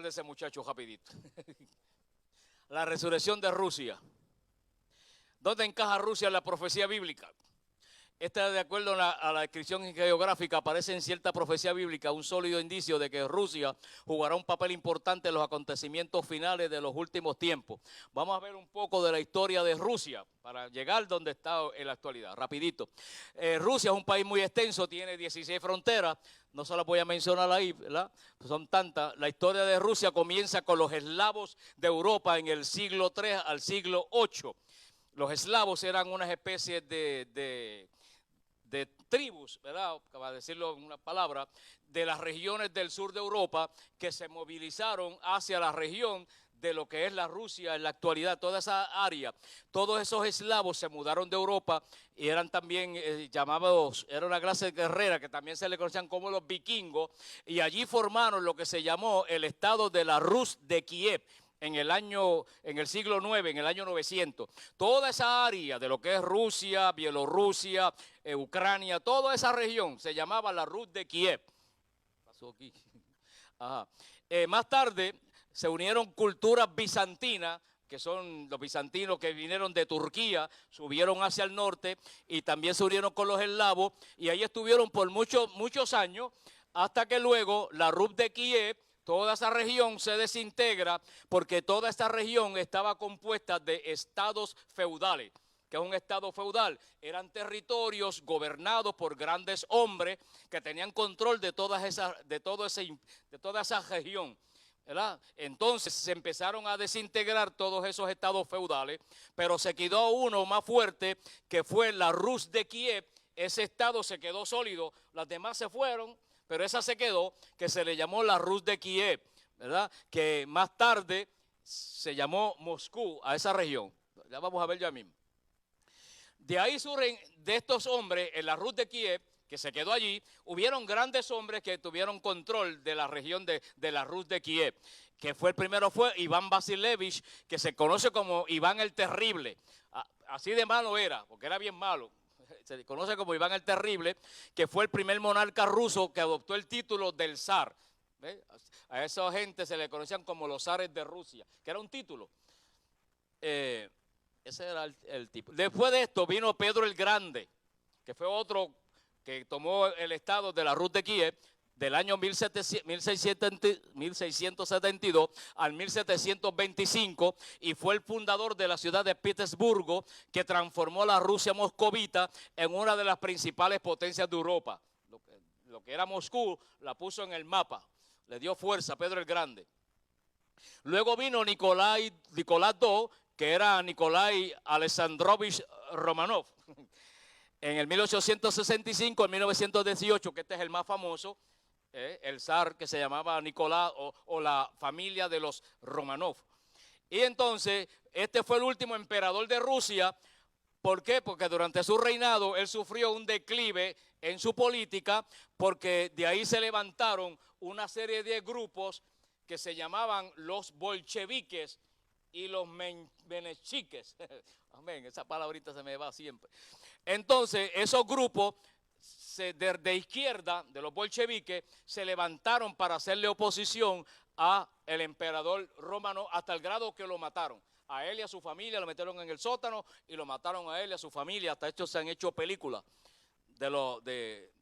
hablar de ese muchacho rapidito. La resurrección de Rusia. ¿Dónde encaja Rusia en la profecía bíblica? Esta, de acuerdo a la descripción geográfica, aparece en cierta profecía bíblica un sólido indicio de que Rusia jugará un papel importante en los acontecimientos finales de los últimos tiempos. Vamos a ver un poco de la historia de Rusia para llegar donde está en la actualidad. Rapidito. Rusia es un país muy extenso, tiene 16 fronteras. No se las voy a mencionar ahí, ¿verdad? Son tantas. La historia de Rusia comienza con los eslavos de Europa en el siglo III al siglo VIII. Los eslavos eran unas especies de tribus, ¿verdad? Para decirlo en una palabra, de las regiones del sur de Europa que se movilizaron hacia la región de lo que es la Rusia en la actualidad, toda esa área. Todos esos eslavos se mudaron de Europa y eran también llamados, era una clase guerrera que también se le conocían como los vikingos, y allí formaron lo que se llamó el estado de la Rus de Kiev. En el siglo IX, en el año 900, toda esa área de lo que es Rusia, Bielorrusia, Ucrania, toda esa región se llamaba la Rus de Kiev. Pasó aquí. Ajá. Más tarde se unieron culturas bizantinas, que son los bizantinos que vinieron de Turquía, subieron hacia el norte y también se unieron con los eslavos y ahí estuvieron por muchos años, hasta que luego la Rus de Kiev, toda esa región se desintegra porque toda esta región estaba compuesta de estados feudales. ¿Qué es un estado feudal? Eran territorios gobernados por grandes hombres que tenían control de toda esa región, ¿verdad? Entonces se empezaron a desintegrar todos esos estados feudales, pero se quedó uno más fuerte que fue la Rus de Kiev. Ese estado se quedó sólido, las demás se fueron, pero esa se quedó, que se le llamó la Rus de Kiev, ¿verdad? Que más tarde se llamó Moscú a esa región. Ya vamos a ver ya mismo. De ahí surgen, de estos hombres, en la Rus de Kiev, que se quedó allí, hubieron grandes hombres que tuvieron control de la región de la Rus de Kiev. Que fue el primero fue Iván Vasilevich, que se conoce como Iván el Terrible. Así de malo era, porque era bien malo. Se conoce como Iván el Terrible, que fue el primer monarca ruso que adoptó el título del zar. ¿Ves? A esa gente se le conocían como los zares de Rusia, que era un título. Ese era el tipo. Después de esto vino Pedro el Grande, que fue otro que tomó el estado de la Rus de Kiev del año 1672 al 1725 y fue el fundador de la ciudad de Petersburgo, que transformó la Rusia moscovita en una de las principales potencias de Europa. Lo que era Moscú la puso en el mapa, le dio fuerza a Pedro el Grande. Luego vino Nicolás II, que era Nikolai Alexandrovich Romanov. En el 1865, en 1918, que este es el más famoso, el zar que se llamaba Nicolás o la familia de los Romanov. Y entonces, este fue el último emperador de Rusia. ¿Por qué? Porque durante su reinado él sufrió un declive en su política, porque de ahí se levantaron una serie de grupos que se llamaban los bolcheviques y los menechiques. Amén, esa palabrita se me va siempre. Entonces, esos grupos de izquierda, de los bolcheviques, se levantaron para hacerle oposición a el emperador romano hasta el grado que lo mataron. A él y a su familia lo metieron en el sótano y lo mataron a él y a su familia. Hasta estos se han hecho películas de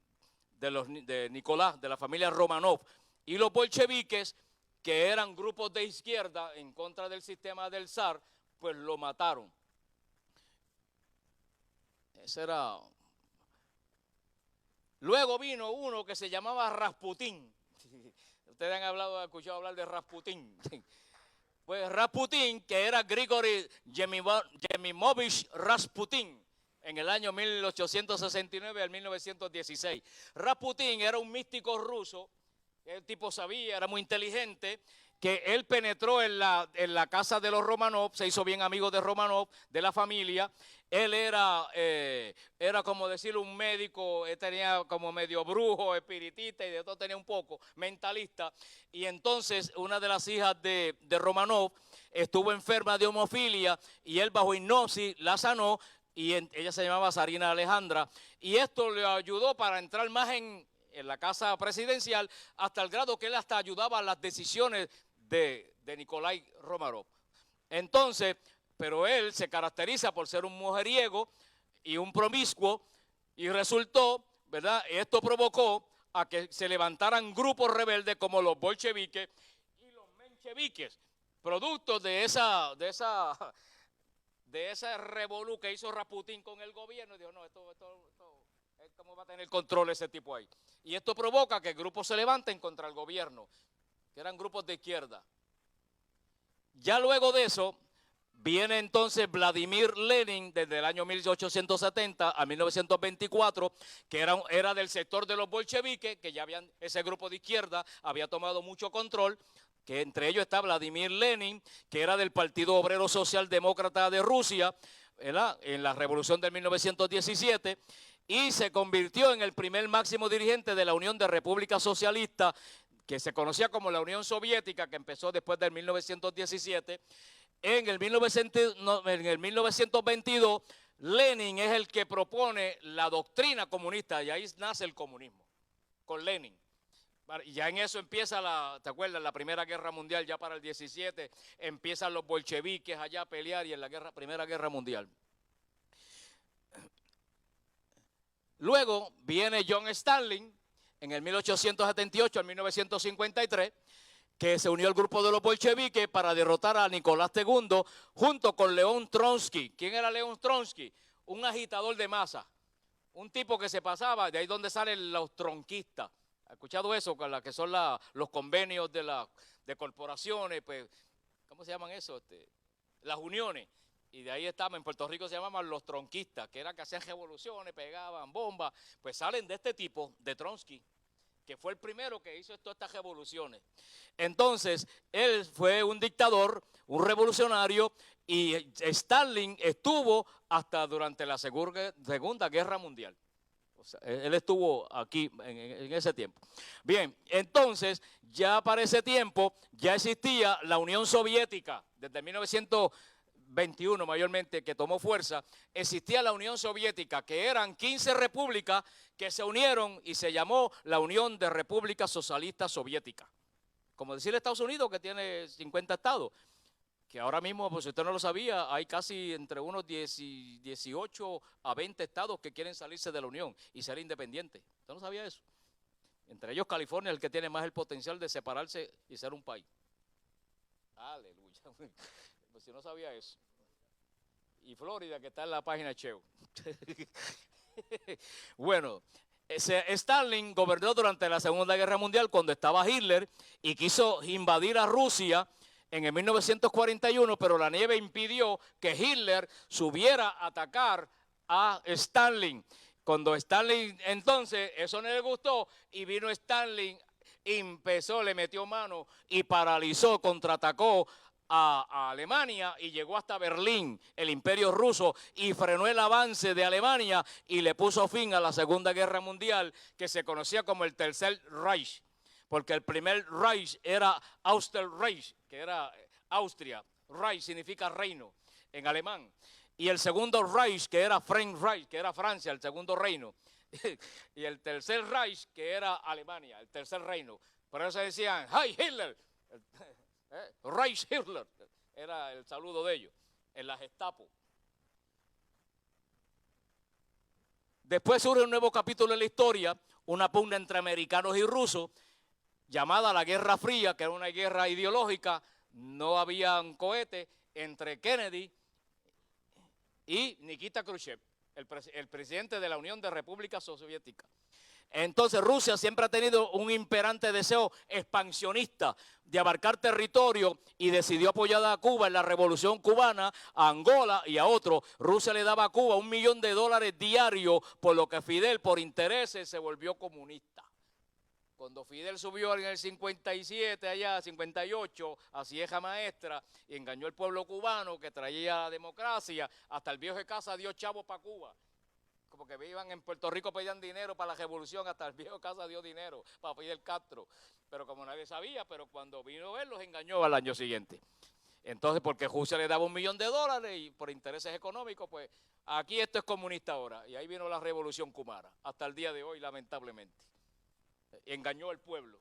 Nicolás, de la familia Romanov. Y los bolcheviques, que eran grupos de izquierda en contra del sistema del zar, pues lo mataron. Ese era. Luego vino uno que se llamaba Rasputín. Ustedes han escuchado hablar de Rasputín. Pues Rasputín, que era Grigori Yemimovich Rasputín, en el año 1869 al 1916. Rasputín era un místico ruso, el tipo sabía, era muy inteligente, que él penetró en la casa de los Romanov, se hizo bien amigo de Romanov, de la familia. Él era como decir un médico, él tenía como medio brujo, espiritista y de todo tenía un poco, mentalista. Y entonces una de las hijas de Romanov estuvo enferma de hemofilia y él bajo hipnosis la sanó y ella se llamaba Tsarina Alejandra. Y esto le ayudó para entrar más en la casa presidencial hasta el grado que él hasta ayudaba a las decisiones de Nikolai Romanov. Entonces, pero él se caracteriza por ser un mujeriego y un promiscuo, y resultó, ¿verdad? Esto provocó a que se levantaran grupos rebeldes como los bolcheviques y los mencheviques, producto de esa revolú que hizo Rasputín con el gobierno. Y dijo, no, ¿cómo va a tener control ese tipo ahí? Y esto provoca que grupos se levanten contra el gobierno, que eran grupos de izquierda. Ya luego de eso, viene entonces Vladimir Lenin desde el año 1870 a 1924, que era del sector de los bolcheviques, que ya habían, ese grupo de izquierda había tomado mucho control, que entre ellos está Vladimir Lenin, que era del Partido Obrero Socialdemócrata de Rusia, ¿verdad?, en la revolución de 1917, y se convirtió en el primer máximo dirigente de la Unión de Repúblicas Socialistas, que se conocía como la Unión Soviética, que empezó después del 1917. En el 1922, Lenin es el que propone la doctrina comunista, y ahí nace el comunismo, con Lenin. Y ya en eso empieza ¿te acuerdas? La Primera Guerra Mundial, ya para el 17, empiezan los bolcheviques allá a pelear y en la Primera Guerra Mundial. Luego viene John Stalin, en el 1878 al 1953, que se unió al grupo de los bolcheviques para derrotar a Nicolás II junto con León Trotsky. ¿Quién era León Trotsky? Un agitador de masa, un tipo que se pasaba, de ahí donde salen los tronquistas. ¿Ha escuchado eso? Con la que son los convenios de corporaciones, pues, ¿cómo se llaman eso? Las uniones. Y de ahí estaban, en Puerto Rico se llamaban los tronquistas, que eran que hacían revoluciones, pegaban bombas, pues salen de este tipo, de Trotsky, que fue el primero que hizo todas estas revoluciones. Entonces, él fue un dictador, un revolucionario, y Stalin estuvo hasta durante la Segunda Guerra Mundial. O sea, él estuvo aquí en ese tiempo. Bien, entonces, ya para ese tiempo, ya existía la Unión Soviética, desde 1921 mayormente, que tomó fuerza. Existía la Unión Soviética, que eran 15 repúblicas que se unieron y se llamó la Unión de Repúblicas Socialistas Soviéticas. Como decir Estados Unidos, que tiene 50 estados, que ahora mismo, pues si usted no lo sabía, hay casi entre unos 18 a 20 estados que quieren salirse de la Unión y ser independientes. ¿Usted no sabía eso? Entre ellos California, el que tiene más el potencial de separarse y ser un país. Aleluya. Pues si no sabía eso. Y Florida, que está en la página Cheo. Bueno, Stalin gobernó durante la Segunda Guerra Mundial cuando estaba Hitler y quiso invadir a Rusia en el 1941, pero la nieve impidió que Hitler subiera a atacar a Stalin. Cuando Stalin, entonces, eso no le gustó y vino Stalin, le metió mano y paralizó, contraatacó a Alemania y llegó hasta Berlín, el imperio ruso, y frenó el avance de Alemania y le puso fin a la Segunda Guerra Mundial, que se conocía como el Tercer Reich, porque el primer Reich era Österreich, que era Austria. Reich significa reino en alemán. Y el segundo Reich, que era Reich, que era Francia, el segundo reino. Y el Tercer Reich, que era Alemania, el tercer reino. Por eso decían, ¡Hey Hitler! Reich Hitler, era el saludo de ellos, en la Gestapo. Después surge un nuevo capítulo en la historia, una pugna entre americanos y rusos, llamada la Guerra Fría, que era una guerra ideológica. No habían cohetes entre Kennedy y Nikita Khrushchev, el presidente de la Unión de Repúblicas Soviéticas. Entonces Rusia siempre ha tenido un imperante deseo expansionista de abarcar territorio y decidió apoyar a Cuba en la Revolución Cubana, a Angola y a otros. Rusia le daba a Cuba $1 millón diarios, por lo que Fidel, por intereses, se volvió comunista. Cuando Fidel subió en el 57, allá 58, a Cieja Maestra, y engañó al pueblo cubano que traía la democracia, hasta el viejo de casa dio chavos para Cuba. Como que vivan en Puerto Rico, pedían dinero para la revolución, hasta el viejo casa dio dinero para Fidel Castro. Pero como nadie sabía, pero cuando vino él los engañó al año siguiente. Entonces, porque Rusia le daba $1 millón y por intereses económicos, pues aquí esto es comunista ahora. Y ahí vino la revolución cubana, hasta el día de hoy, lamentablemente. Engañó al pueblo.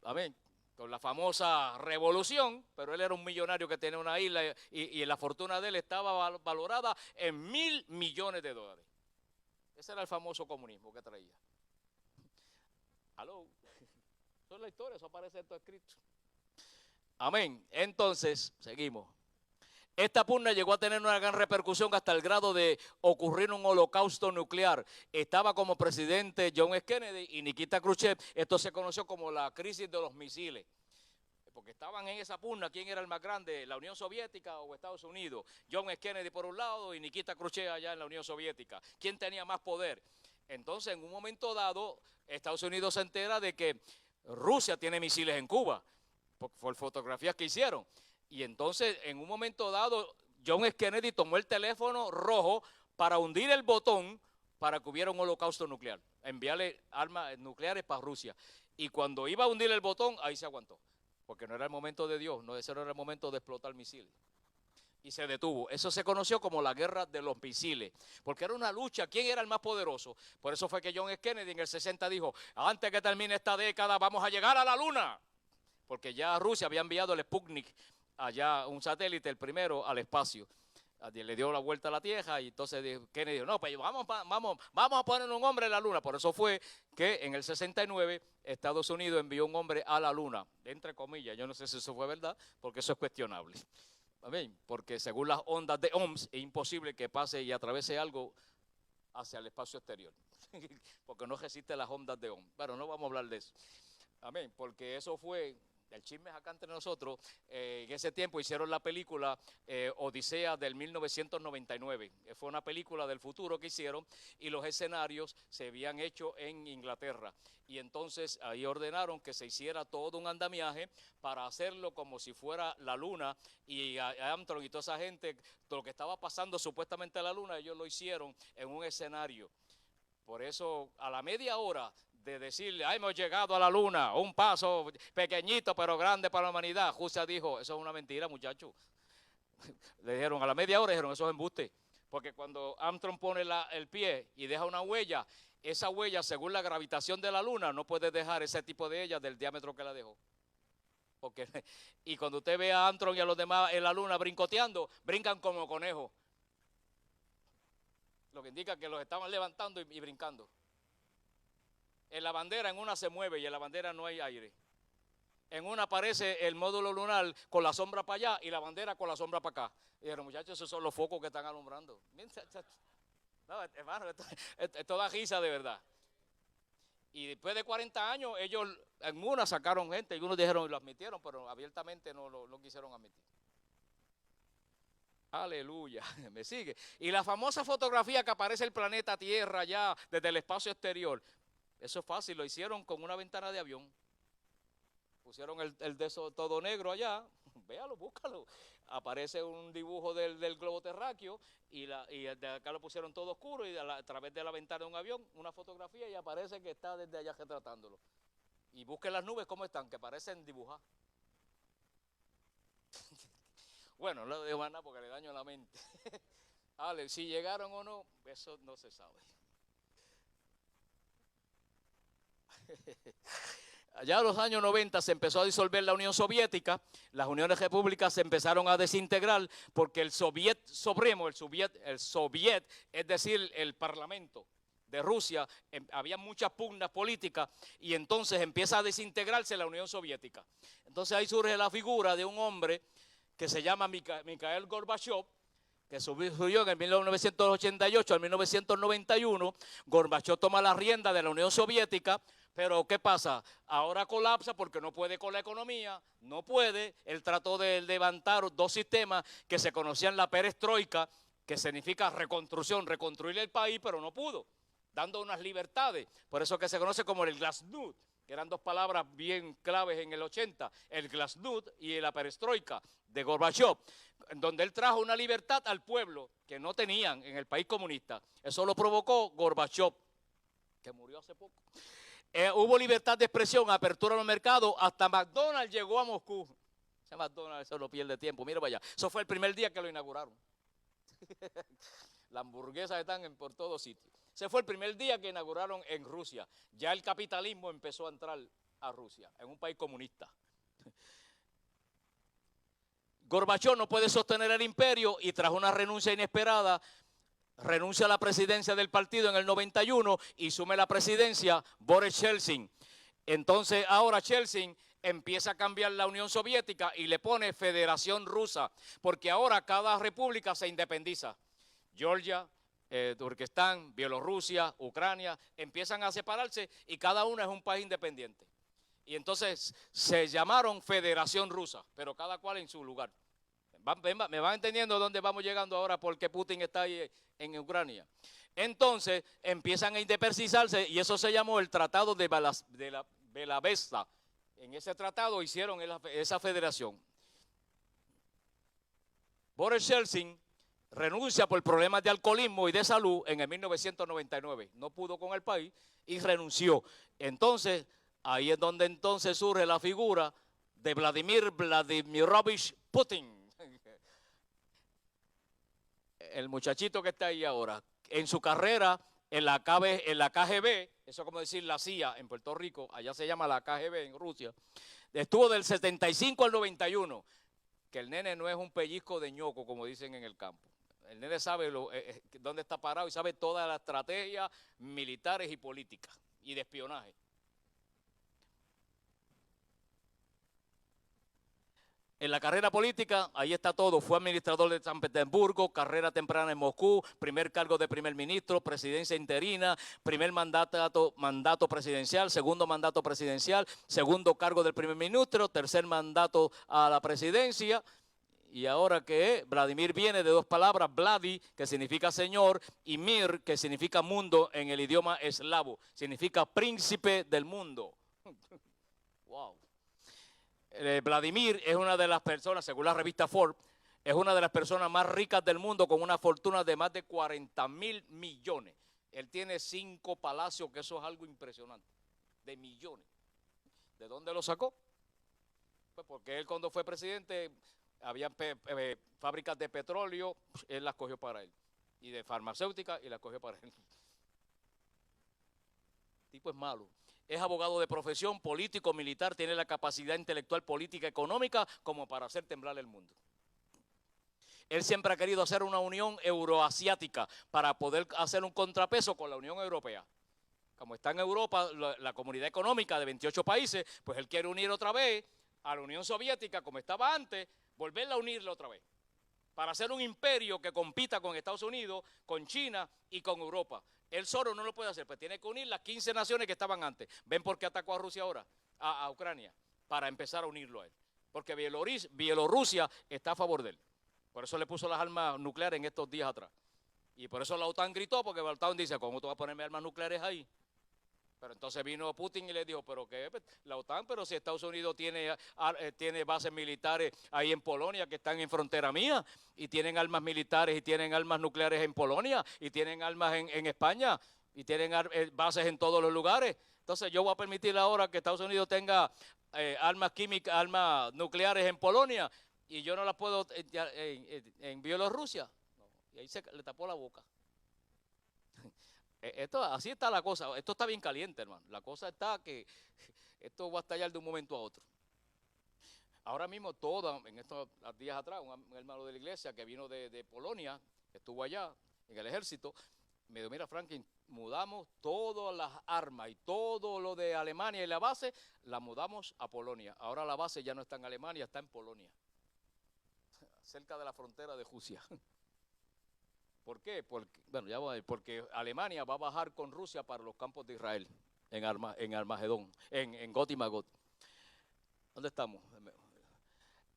Amén. con la famosa revolución, pero él era un millonario que tenía una isla y la fortuna de él estaba valorada en $1.000 millones. Ese era el famoso comunismo que traía. Aló. Eso es la historia, eso aparece en todo escrito. Amén. Entonces, seguimos. Esta pugna llegó a tener una gran repercusión hasta el grado de ocurrir un holocausto nuclear. Estaba como presidente John F. Kennedy y Nikita Khrushchev. Esto se conoció como la crisis de los misiles. Porque estaban en esa pugna, ¿quién era el más grande? ¿La Unión Soviética o Estados Unidos? John F. Kennedy por un lado y Nikita Khrushchev allá en la Unión Soviética. ¿Quién tenía más poder? Entonces, en un momento dado, Estados Unidos se entera de que Rusia tiene misiles en Cuba, por fotografías que hicieron. Y entonces, en un momento dado, John F. Kennedy tomó el teléfono rojo para hundir el botón para que hubiera un holocausto nuclear, enviarle armas nucleares para Rusia. Y cuando iba a hundir el botón, ahí se aguantó, porque no era el momento de Dios, ese no era el momento de explotar misiles. Y se detuvo. Eso se conoció como la guerra de los misiles, porque era una lucha, ¿quién era el más poderoso? Por eso fue que John F. Kennedy en el 60 dijo, antes que termine esta década vamos a llegar a la luna, porque ya Rusia había enviado el Sputnik, allá un satélite, el primero, al espacio. Le dio la vuelta a la Tierra y entonces Kennedy dijo, no, pues vamos a poner un hombre en la luna. Por eso fue que en el 69 Estados Unidos envió un hombre a la luna, entre comillas, yo no sé si eso fue verdad, porque eso es cuestionable. Amén. Porque según las ondas de Ohms es imposible que pase y atraviese algo hacia el espacio exterior, porque no resiste las ondas de Ohms. Bueno, no vamos a hablar de eso. Amén, porque eso fue, el chisme es acá entre nosotros, en ese tiempo hicieron la película Odisea del 1999. Fue una película del futuro que hicieron y los escenarios se habían hecho en Inglaterra. Y entonces ahí ordenaron que se hiciera todo un andamiaje para hacerlo como si fuera la luna, y a Armstrong y toda esa gente, todo lo que estaba pasando supuestamente a la luna, ellos lo hicieron en un escenario. Por eso a la media hora de decirle, hemos llegado a la luna, un paso pequeñito pero grande para la humanidad, Rusia dijo, eso es una mentira, muchachos. Le dijeron a la media hora, dijeron, eso es embuste. Porque cuando Armstrong pone el pie y deja una huella, esa huella, según la gravitación de la luna, no puede dejar ese tipo de ella del diámetro que la dejó. Porque, y cuando usted ve a Armstrong y a los demás en la luna brincoteando, brincan como conejos. Lo que indica que los estaban levantando y brincando. En la bandera, en una se mueve y en la bandera no hay aire. En una aparece el módulo lunar con la sombra para allá y la bandera con la sombra para acá. Y dijeron, muchachos, esos son los focos que están alumbrando. No, hermano, esto da risa de verdad. Y después de 40 años, ellos en una sacaron gente y unos dijeron y lo admitieron, pero abiertamente no lo quisieron admitir. Aleluya, me sigue. Y la famosa fotografía que aparece el planeta Tierra ya desde el espacio exterior, eso es fácil, lo hicieron con una ventana de avión. Pusieron el de eso todo negro allá, véalo, búscalo. Aparece un dibujo del globo terráqueo y de acá lo pusieron todo oscuro y a través de la ventana de un avión, una fotografía y aparece que está desde allá retratándolo. Y busquen las nubes cómo están, que parecen dibujadas. Bueno, no lo dejo nada porque le daño la mente. Ale, si llegaron o no, eso no se sabe. Allá en los años 90 se empezó a disolver la Unión Soviética, las uniones repúblicas se empezaron a desintegrar porque el Soviet Supremo, el Soviet, es decir, el Parlamento de Rusia, había muchas pugnas políticas y entonces empieza a desintegrarse la Unión Soviética. Entonces ahí surge la figura de un hombre que se llama Mikhail Gorbachev, que surgió en el 1988 al 1991. Gorbachev toma la rienda de la Unión Soviética, pero ¿qué pasa? Ahora colapsa porque no puede con la economía, no puede. Él trató de levantar dos sistemas que se conocían, la perestroika, que significa reconstrucción, reconstruir el país, pero no pudo, dando unas libertades. Por eso que se conoce como el glasnost, que eran dos palabras bien claves en el 80, el glasnost y la perestroika de Gorbachev, en donde él trajo una libertad al pueblo que no tenían en el país comunista. Eso lo provocó Gorbachev, que murió hace poco. Hubo libertad de expresión, apertura a los mercados, hasta McDonald's llegó a Moscú. Ese McDonald's, eso no pierde tiempo, mira para allá. Eso fue el primer día que lo inauguraron. Las hamburguesas están por todos sitios. Ese fue el primer día que inauguraron en Rusia. Ya el capitalismo empezó a entrar a Rusia, en un país comunista. Gorbachov no puede sostener el imperio y tras una renuncia inesperada, renuncia a la presidencia del partido en el 91 y sume la presidencia Boris Yeltsin. Entonces ahora Yeltsin empieza a cambiar la Unión Soviética y le pone Federación Rusa, porque ahora cada república se independiza. Georgia, Turquestán, Bielorrusia, Ucrania, empiezan a separarse y cada una es un país independiente. Y entonces se llamaron Federación Rusa, pero cada cual en su lugar. ¿Me van entendiendo dónde vamos llegando ahora? Porque Putin está ahí en Ucrania. Entonces empiezan a independizarse y eso se llamó el Tratado de Belavesta. En ese tratado hicieron esa federación. Boris Yeltsin renuncia por problemas de alcoholismo y de salud en el 1999. No pudo con el país y renunció. Entonces, ahí es donde entonces surge la figura de Vladimir Vladimirovich Putin. El muchachito que está ahí ahora. En su carrera en la KGB, eso es como decir la CIA en Puerto Rico, allá se llama la KGB en Rusia, estuvo del 75 al 91, que el nene no es un pellizco de ñoco, como dicen en el campo. El nene sabe dónde está parado y sabe todas las estrategias militares y políticas y de espionaje. En la carrera política, ahí está todo. Fue administrador de San Petersburgo, carrera temprana en Moscú, primer cargo de primer ministro, presidencia interina, primer mandato presidencial, segundo mandato presidencial, segundo cargo del primer ministro, tercer mandato a la presidencia. Y ahora que Vladimir viene de dos palabras, Vladi, que significa señor, y Mir, que significa mundo en el idioma eslavo, significa príncipe del mundo. Wow. Vladimir es una de las personas, según la revista Forbes, es una de las personas más ricas del mundo con una fortuna de más de 40,000 millones. Él tiene 5 palacios, que eso es algo impresionante, de millones. ¿De dónde lo sacó? Pues porque él cuando fue presidente, había fábricas de petróleo, él las cogió para él. Y de farmacéutica, y las cogió para él. El tipo es malo. Es abogado de profesión, político, militar, tiene la capacidad intelectual, política, económica como para hacer temblar el mundo. Él siempre ha querido hacer una unión euroasiática para poder hacer un contrapeso con la Unión Europea. Como está en Europa, la comunidad económica de 28 países, pues él quiere unir otra vez a la Unión Soviética como estaba antes, volverla a unirla otra vez, para hacer un imperio que compita con Estados Unidos, con China y con Europa. Él solo no lo puede hacer, pues tiene que unir las 15 naciones que estaban antes. ¿Ven por qué atacó a Rusia ahora? A Ucrania, para empezar a unirlo a él. Porque Bielorrusia está a favor de él. Por eso le puso las armas nucleares en estos días atrás. Y por eso la OTAN gritó, porque la OTAN dice, ¿cómo tú vas a ponerme armas nucleares ahí? Pero entonces vino Putin y le dijo, ¿pero qué? La OTAN, pero si Estados Unidos tiene bases militares ahí en Polonia que están en frontera mía, y tienen armas militares y tienen armas nucleares en Polonia, y tienen armas en España, y tienen bases en todos los lugares. Entonces yo voy a permitir ahora que Estados Unidos tenga armas químicas, armas nucleares en Polonia, y yo no las puedo en Bielorrusia. No. Y ahí se le tapó la boca. Así está la cosa. Esto está bien caliente, hermano. La cosa está que esto va a estallar de un momento a otro. Ahora mismo en estos días atrás, un hermano de la iglesia que vino de Polonia, que estuvo allá en el ejército, me dijo, mira Franklin, mudamos todas las armas y todo lo de Alemania y la base, la mudamos a Polonia. Ahora la base ya no está en Alemania, está en Polonia, cerca de la frontera de Rusia. ¿Por qué? Porque Alemania va a bajar con Rusia para los campos de Israel, en Armagedón, en Got y Magot. ¿Dónde estamos?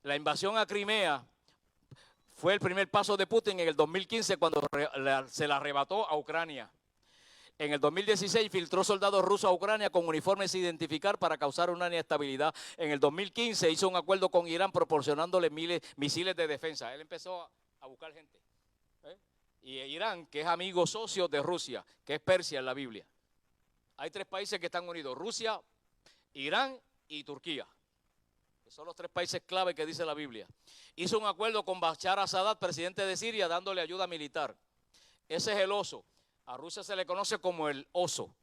La invasión a Crimea fue el primer paso de Putin en el 2015 cuando se la arrebató a Ucrania. En el 2016 filtró soldados rusos a Ucrania con uniformes sin identificar para causar una inestabilidad. En el 2015 hizo un acuerdo con Irán proporcionándole misiles de defensa. Él empezó a buscar gente. Y Irán, que es amigo socio de Rusia, que es Persia en la Biblia. Hay 3 países que están unidos, Rusia, Irán y Turquía. Que son los 3 países clave que dice la Biblia. Hizo un acuerdo con Bashar al-Assad, presidente de Siria, dándole ayuda militar. Ese es el oso. A Rusia se le conoce como el oso.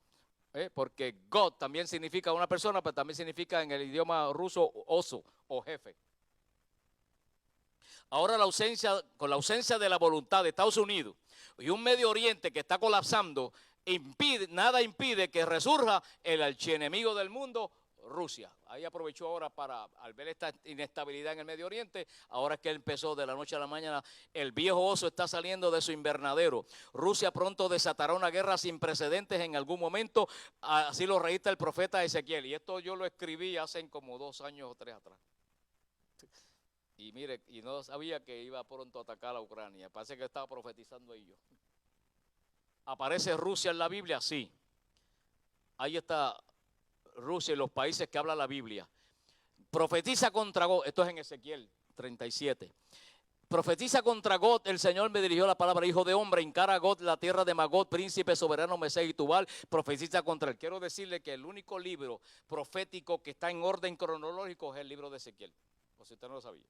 porque God también significa una persona, pero también significa en el idioma ruso oso o jefe. Ahora con la ausencia de la voluntad de Estados Unidos y un Medio Oriente que está colapsando, nada impide que resurja el archienemigo del mundo, Rusia. Ahí aprovechó ahora al ver esta inestabilidad en el Medio Oriente, ahora es que él empezó de la noche a la mañana, el viejo oso está saliendo de su invernadero. Rusia pronto desatará una guerra sin precedentes en algún momento, así lo registra el profeta Ezequiel. Y esto yo lo escribí hace como 2 años o 3 atrás. Y mire, y no sabía que iba pronto a atacar a Ucrania. Parece que estaba profetizando ahí yo. ¿Aparece Rusia en la Biblia? Sí. Ahí está Rusia y los países que habla la Biblia. Profetiza contra God. Esto es en Ezequiel 37. Profetiza contra God. El Señor me dirigió la palabra: hijo de hombre, encara a God la tierra de Magog, príncipe soberano Mesec y Tubal. Profetiza contra él. Quiero decirle que el único libro profético que está en orden cronológico es el libro de Ezequiel. O si usted no lo sabía.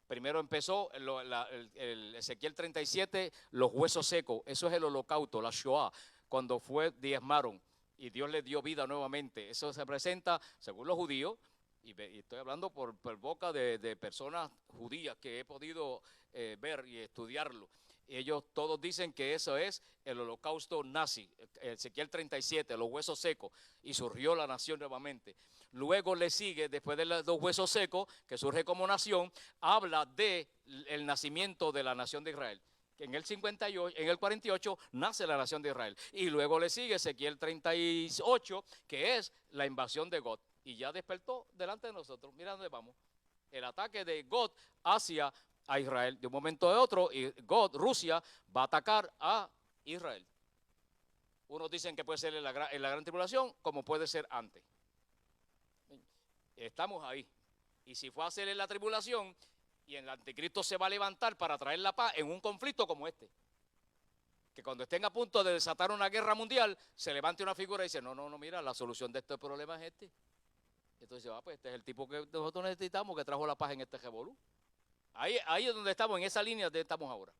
Primero empezó el Ezequiel 37, los huesos secos. Eso es el holocausto, la Shoah, cuando diezmaron y Dios les dio vida nuevamente. Eso se presenta, según los judíos, y estoy hablando por boca de personas judías que he podido ver y estudiarlo. Ellos todos dicen que eso es el holocausto nazi, Ezequiel 37, los huesos secos, y surgió la nación nuevamente. Luego le sigue, después de los huesos secos, que surge como nación, habla de el nacimiento de la nación de Israel. En el 48 nace la nación de Israel. Y luego le sigue Ezequiel 38, que es la invasión de God. Y ya despertó delante de nosotros. Mira dónde vamos. El ataque de God hacia a Israel. De un momento a otro, y Rusia va a atacar a Israel. Unos dicen que puede ser en la gran tribulación, como puede ser antes. Estamos ahí. Y si fue a ser en la tribulación, y el anticristo se va a levantar para traer la paz en un conflicto como este. Que cuando estén a punto de desatar una guerra mundial, se levante una figura y dice: no, mira, la solución de este problema es este. Entonces, pues este es el tipo que nosotros necesitamos, que trajo la paz en este revolú. Ahí es donde estamos, en esa línea donde estamos ahora.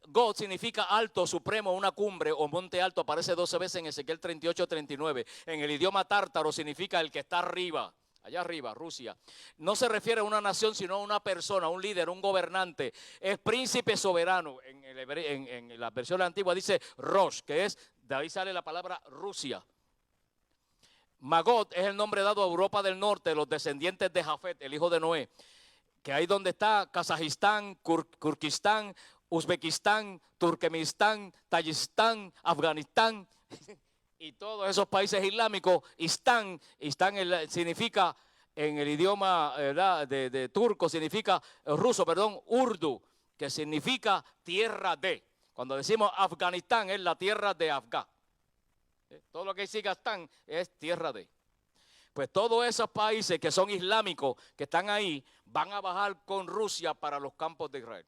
God significa alto, supremo, una cumbre o monte alto. Aparece 12 veces en Ezequiel 38-39. En el idioma tártaro significa el que está arriba. Allá arriba, Rusia. No se refiere a una nación, sino a una persona, un líder, un gobernante. Es príncipe soberano. En la versión antigua dice Rosh, que es, de ahí sale la palabra Rusia. Magog es el nombre dado a Europa del Norte, los descendientes de Jafet, el hijo de Noé. Que ahí donde está Kazajistán, Kirguistán, Uzbekistán, Turkmenistán, Tayikistán, Afganistán y todos esos países islámicos. Significa en el idioma de turco, significa ruso, urdu, que significa tierra de. Cuando decimos Afganistán es la tierra de Afgán. Todo lo que siga Afganistán es tierra de. Pues todos esos países que son islámicos, que están ahí, van a bajar con Rusia para los campos de Israel.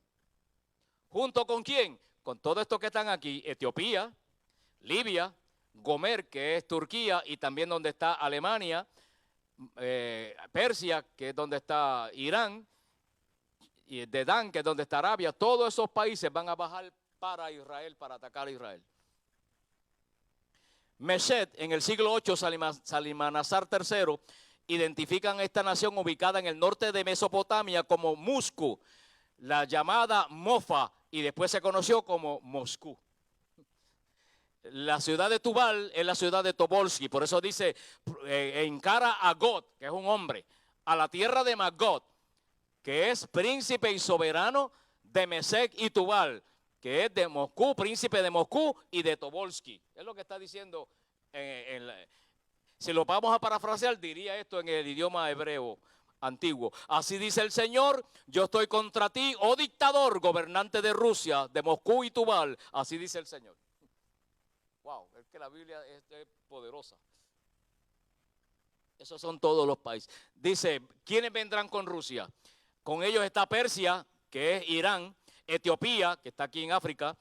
¿Junto con quién? Con todos estos que están aquí: Etiopía, Libia, Gomer, que es Turquía, y también donde está Alemania, Persia, que es donde está Irán, y Dedán, que es donde está Arabia. Todos esos países van a bajar para Israel, para atacar a Israel. Meshed, en el siglo VIII, Salmanasar III, identifican a esta nación ubicada en el norte de Mesopotamia como Muscu, la llamada Mofa, y después se conoció como Moscú. La ciudad de Tubal es la ciudad de Tobolsky, por eso dice, encara a God, que es un hombre, a la tierra de Magog, que es príncipe y soberano de Mesec y Tubal, que es de Moscú, príncipe de Moscú y de Tobolsky. Es lo que está diciendo. Si lo vamos a parafrasear, diría esto en el idioma hebreo antiguo. Así dice el Señor: yo estoy contra ti, oh dictador, gobernante de Rusia, de Moscú y Tubal. Así dice el Señor. Wow, es que la Biblia es poderosa. Esos son todos los países. Dice, ¿quiénes vendrán con Rusia? Con ellos está Persia, que es Irán, Etiopía, que está aquí en África,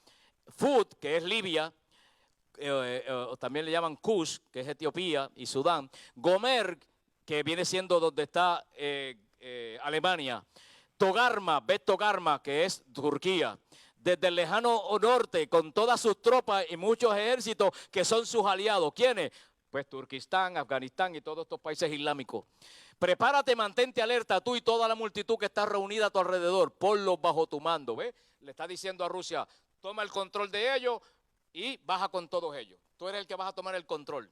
Fud, que es Libia, también le llaman Kush, que es Etiopía y Sudán, Gomer, que viene siendo donde está Alemania, Togarma, Bet Togarma, que es Turquía, desde el lejano norte, con todas sus tropas y muchos ejércitos que son sus aliados. ¿Quiénes? Pues Turquistán, Afganistán y todos estos países islámicos. Prepárate, mantente alerta, tú y toda la multitud que está reunida a tu alrededor, ponlos bajo tu mando. ¿Ves? Le está diciendo a Rusia, toma el control de ellos y baja con todos ellos. Tú eres el que vas a tomar el control.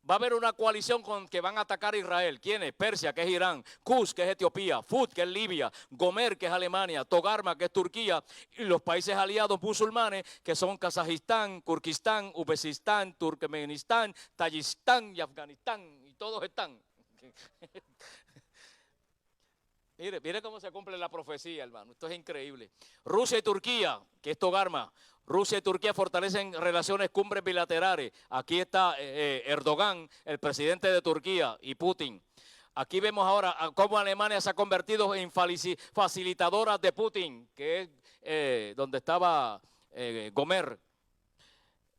Va a haber una coalición con que van a atacar a Israel. ¿Quiénes? Persia, que es Irán, Kuz, que es Etiopía, Fud, que es Libia, Gomer, que es Alemania, Togarma, que es Turquía, y los países aliados musulmanes, que son Kazajistán, Kirguistán, Uzbekistán, Turkmenistán, Tayikistán y Afganistán, y todos están. Mire cómo se cumple la profecía, hermano. Esto es increíble. Rusia y Turquía, que es Togarma. Rusia y Turquía fortalecen relaciones cumbres bilaterales. Aquí está Erdogan, el presidente de Turquía, y Putin. Aquí vemos ahora cómo Alemania se ha convertido en facilitadora de Putin, que es donde estaba Gomer.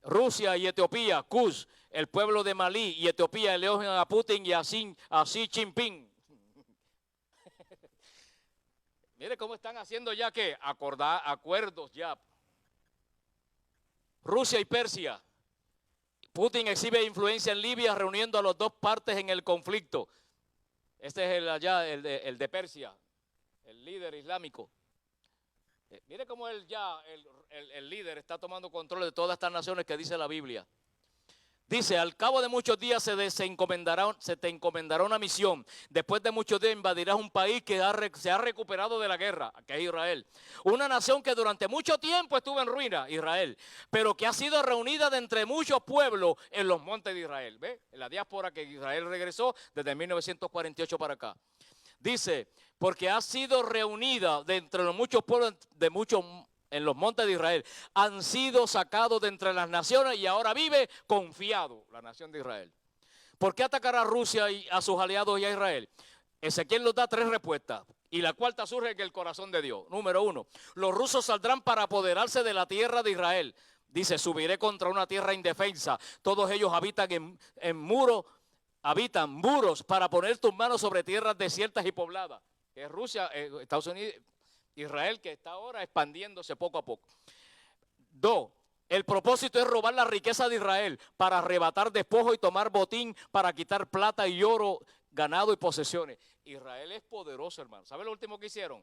Rusia y Etiopía, Kuz, el pueblo de Malí y Etiopía elogian a Putin y a Xi Jinping. Mire cómo están haciendo ya que acuerdos ya. Rusia y Persia. Putin exhibe influencia en Libia reuniendo a las dos partes en el conflicto. Este es el de Persia, el líder islámico. Mire cómo el líder está tomando control de todas estas naciones que dice la Biblia. Dice, al cabo de muchos días se te encomendará una misión. Después de muchos días invadirás un país que se ha recuperado de la guerra, que es Israel. Una nación que durante mucho tiempo estuvo en ruina, Israel, pero que ha sido reunida de entre muchos pueblos en los montes de Israel. ¿Ve? En la diáspora que Israel regresó desde 1948 para acá. Dice, porque ha sido reunida de entre los muchos pueblos en los montes de Israel, han sido sacados de entre las naciones y ahora vive confiado la nación de Israel. ¿Por qué atacar a Rusia y a sus aliados y a Israel? Ezequiel nos da 3 respuestas y la cuarta surge en el corazón de Dios. Número 1, los rusos saldrán para apoderarse de la tierra de Israel. Dice, subiré contra una tierra indefensa. Todos ellos habitan habitan muros para poner tus manos sobre tierras desiertas y pobladas. Que es Rusia, Estados Unidos, Israel, que está ahora expandiéndose poco a poco. 2, el propósito es robar la riqueza de Israel para arrebatar despojo y tomar botín para quitar plata y oro, ganado y posesiones. Israel es poderoso, hermano. ¿Sabe lo último que hicieron?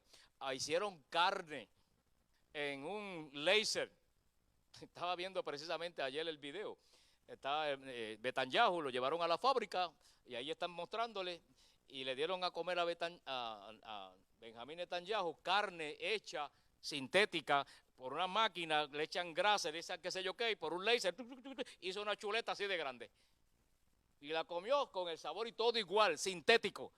Hicieron carne en un láser. Estaba viendo precisamente ayer el video. Estaba Netanyahu, lo llevaron a la fábrica y ahí están mostrándole y le dieron a comer a Benjamín Netanyahu carne hecha sintética por una máquina, le echan grasa, le echan qué sé yo qué, y por un láser hizo una chuleta así de grande y la comió con el sabor y todo igual, sintético.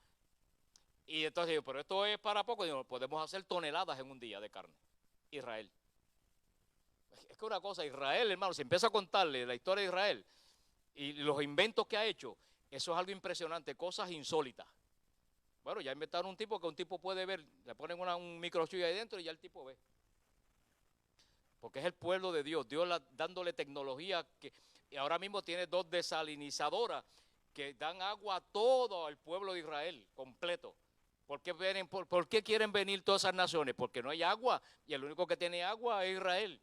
Y entonces digo, pero esto es para poco. Digo, podemos hacer toneladas en un día de carne. Israel. Es que una cosa, Israel, hermano, si empieza a contarle la historia de Israel y los inventos que ha hecho, eso es algo impresionante, cosas insólitas. Bueno, ya inventaron un tipo que un tipo puede ver, le ponen un microchip ahí dentro y ya el tipo ve. Porque es el pueblo de Dios, dándole tecnología y ahora mismo tiene 2 desalinizadoras que dan agua a todo el pueblo de Israel, completo. ¿Por qué quieren venir todas esas naciones? Porque no hay agua y el único que tiene agua es Israel.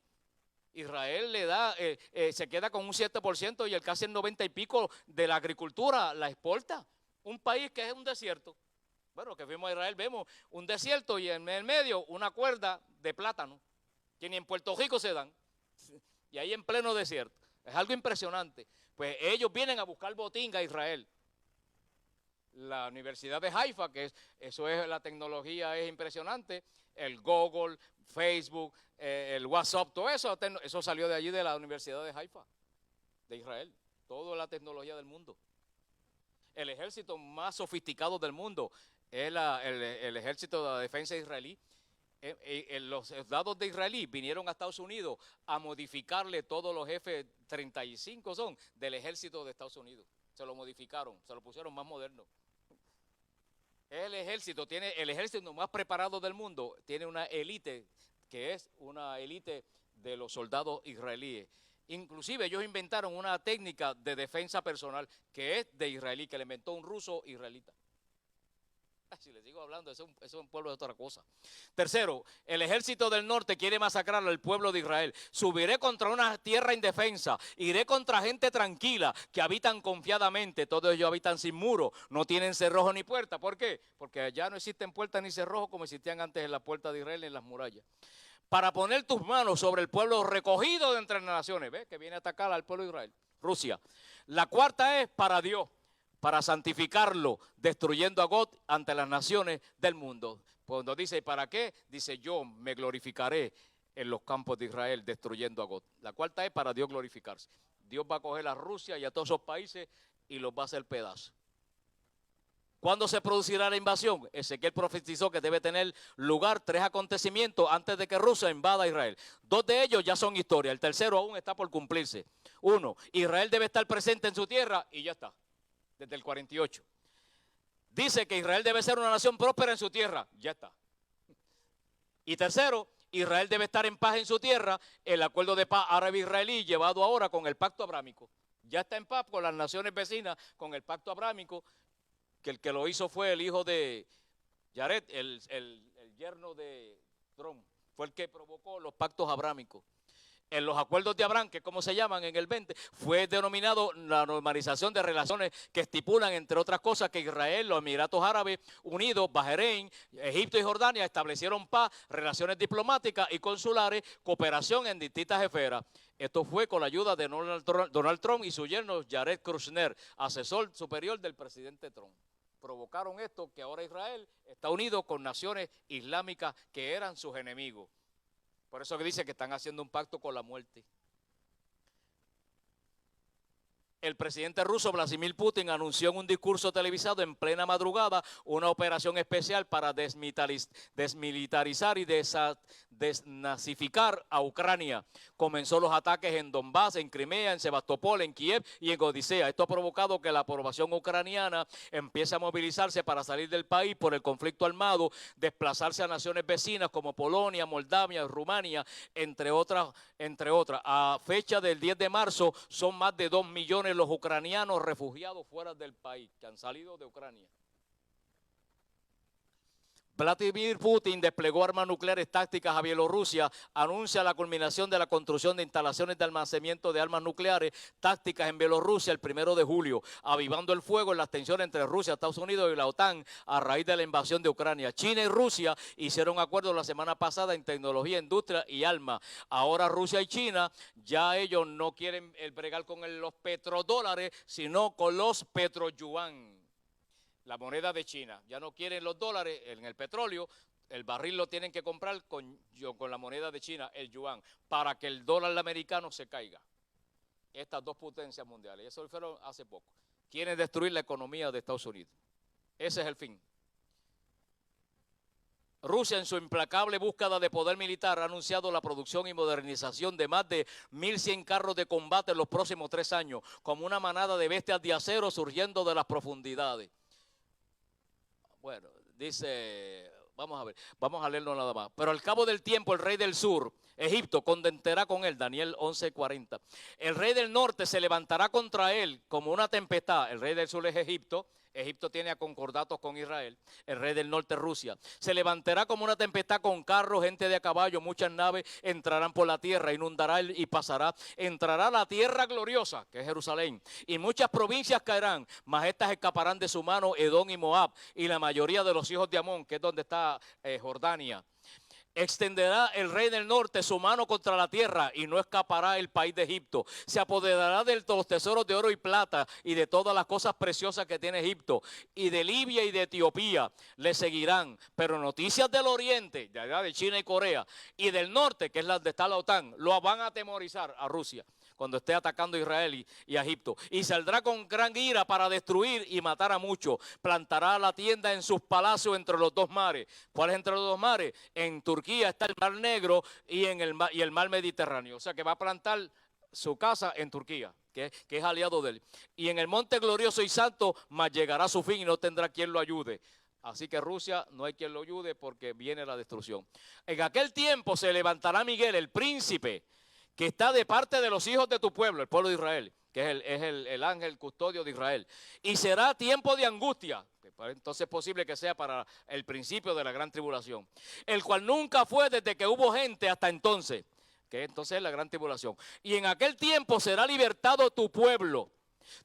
Israel le da, se queda con un 7% y el casi el 90 y pico de la agricultura la exporta. Un país que es un desierto. Bueno, que fuimos a Israel, vemos un desierto y en el medio una cuerda de plátano, que ni en Puerto Rico se dan. Y ahí en pleno desierto. Es algo impresionante. Pues ellos vienen a buscar botín a Israel. La Universidad de Haifa, la tecnología es impresionante. El Google, Facebook, el WhatsApp, todo eso salió de allí de la Universidad de Haifa, de Israel. Toda la tecnología del mundo. El ejército más sofisticado del mundo es el ejército de la defensa israelí. Los soldados de Israelí vinieron a Estados Unidos a modificarle todos los F-35 del ejército de Estados Unidos. Se lo modificaron, se lo pusieron más moderno. El ejército más preparado del mundo, tiene una élite que es una élite de los soldados israelíes. Inclusive ellos inventaron una técnica de defensa personal que es de israelí, que le inventó un ruso israelita. Si les sigo hablando, eso es un pueblo de otra cosa. Tercero, el ejército del norte quiere masacrar al pueblo de Israel. Subiré contra una tierra indefensa, iré contra gente tranquila que habitan confiadamente. Todos ellos habitan sin muro, no tienen cerrojo ni puerta. ¿Por qué? Porque allá no existen puertas ni cerrojos como existían antes en la puerta de Israel, en las murallas. Para poner tus manos sobre el pueblo recogido de entre las naciones. ¿Ves? Que viene a atacar al pueblo de Israel. Rusia. La cuarta es para Dios, para santificarlo, destruyendo a Gog ante las naciones del mundo. Cuando dice, ¿para qué? Dice, yo me glorificaré en los campos de Israel, destruyendo a Gog. La cuarta es para Dios glorificarse. Dios va a coger a Rusia y a todos esos países y los va a hacer pedazos. ¿Cuándo se producirá la invasión? Ezequiel profetizó que debe tener lugar 3 acontecimientos antes de que Rusia invada a Israel. 2 de ellos ya son historia, el tercero aún está por cumplirse. 1, Israel debe estar presente en su tierra y ya está, desde el 48. Dice que Israel debe ser una nación próspera en su tierra, ya está. Y tercero, Israel debe estar en paz en su tierra, el acuerdo de paz árabe-israelí llevado ahora con el pacto abrámico. Ya está en paz con las naciones vecinas, con el pacto abrámico, que el que lo hizo fue el hijo de Jared, el yerno de Trump, fue el que provocó los pactos abrámicos. En los acuerdos de Abraham, que es como se llaman en el 20, fue denominado la normalización de relaciones que estipulan, entre otras cosas, que Israel, los Emiratos Árabes Unidos, Bahrein, Egipto y Jordania establecieron paz, relaciones diplomáticas y consulares, cooperación en distintas esferas. Esto fue con la ayuda de Donald Trump y su yerno Jared Kushner, asesor superior del presidente Trump. Provocaron esto, que ahora Israel está unido con naciones islámicas que eran sus enemigos. Por eso que dice que están haciendo un pacto con la muerte. El presidente ruso Vladimir Putin anunció en un discurso televisado en plena madrugada una operación especial para desmilitarizar y desnazificar a Ucrania. Comenzó los ataques en Donbass, en Crimea, en Sebastopol, en Kiev y en Odisea. Esto ha provocado que la población ucraniana empiece a movilizarse para salir del país por el conflicto armado, desplazarse a naciones vecinas como Polonia, Moldavia, Rumania, entre otras. A fecha del 10 de marzo son más de 2 millones los ucranianos refugiados fuera del país, que han salido de Ucrania. Vladimir Putin desplegó armas nucleares tácticas a Bielorrusia, anuncia la culminación de la construcción de instalaciones de almacenamiento de armas nucleares tácticas en Bielorrusia el 1 de julio, avivando el fuego en las tensiones entre Rusia, Estados Unidos y la OTAN a raíz de la invasión de Ucrania. China y Rusia hicieron acuerdos la semana pasada en tecnología, industria y armas. Ahora Rusia y China, ya ellos no quieren bregar con los petrodólares, sino con los petroyuan. La moneda de China, ya no quieren los dólares en el petróleo, el barril lo tienen que comprar con la moneda de China, el yuan, para que el dólar americano se caiga. Estas dos potencias mundiales, eso lo fueron hace poco. Quieren destruir la economía de Estados Unidos. Ese es el fin. Rusia, en su implacable búsqueda de poder militar, ha anunciado la producción y modernización de más de 1.100 carros de combate en los próximos 3 años, como una manada de bestias de acero surgiendo de las profundidades. Bueno, dice, vamos a leerlo nada más. Pero al cabo del tiempo, el rey del sur, Egipto, contentará con él, Daniel 11:40. El rey del norte se levantará contra él como una tempestad. El rey del sur es Egipto. Egipto tiene concordatos con Israel. El rey del norte, Rusia. Se levantará como una tempestad con carros, gente de a caballo, muchas naves entrarán por la tierra, inundará y pasará. Entrará la tierra gloriosa, que es Jerusalén, y muchas provincias caerán, mas estas escaparán de su mano, Edom y Moab, y la mayoría de los hijos de Amón, que es donde está Jordania. Extenderá el rey del norte su mano contra la tierra y no escapará el país de Egipto. Se apoderará de los tesoros de oro y plata y de todas las cosas preciosas que tiene Egipto. Y de Libia y de Etiopía le seguirán. Pero noticias del oriente, de allá de China y Corea, y del norte, que es donde está la OTAN, lo van a atemorizar a Rusia cuando esté atacando a Israel y a Egipto. Y saldrá con gran ira para destruir y matar a muchos. Plantará la tienda en sus palacios entre los 2 mares. ¿Cuál es entre los 2 mares? En Turquía está el Mar Negro y el Mar Mediterráneo. O sea que va a plantar su casa en Turquía, que es aliado de él. Y en el monte glorioso y santo, mas llegará a su fin y no tendrá quien lo ayude. Así que Rusia no hay quien lo ayude porque viene la destrucción. En aquel tiempo se levantará Miguel, el príncipe, que está de parte de los hijos de tu pueblo, el pueblo de Israel, que es el ángel custodio de Israel. Y será tiempo de angustia, Entonces es posible que sea para el principio de la gran tribulación, el cual nunca fue desde que hubo gente hasta entonces, que entonces es la gran tribulación. Y en aquel tiempo será libertado tu pueblo,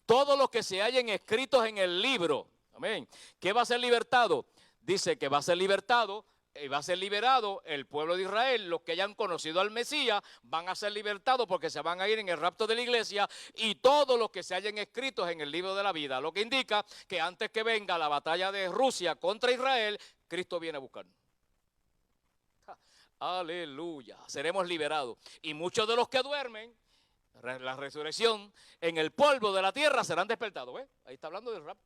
todos los que se hallen escritos en el libro. Amén. ¿Qué va a ser libertado? Dice que va a ser libertado y va a ser liberado el pueblo de Israel. Los que hayan conocido al Mesías van a ser libertados porque se van a ir en el rapto de la iglesia, y todos los que se hayan escritos en el libro de la vida. Lo que indica que antes que venga la batalla de Rusia contra Israel, Cristo viene a buscarnos. Aleluya, seremos liberados. Y muchos de los que duermen, la resurrección, en el polvo de la tierra serán despertados. ¿Ves? Ahí está hablando del rapto.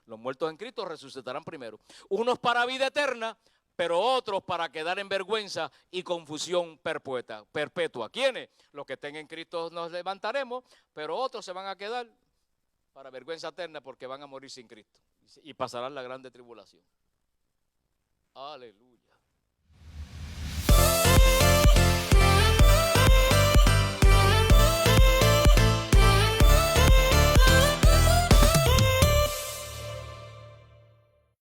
Los muertos en Cristo resucitarán primero. Unos para vida eterna, pero otros para quedar en vergüenza y confusión perpetua. ¿Quiénes? Los que estén en Cristo nos levantaremos, pero otros se van a quedar para vergüenza eterna porque van a morir sin Cristo y pasarán la grande tribulación. Aleluya.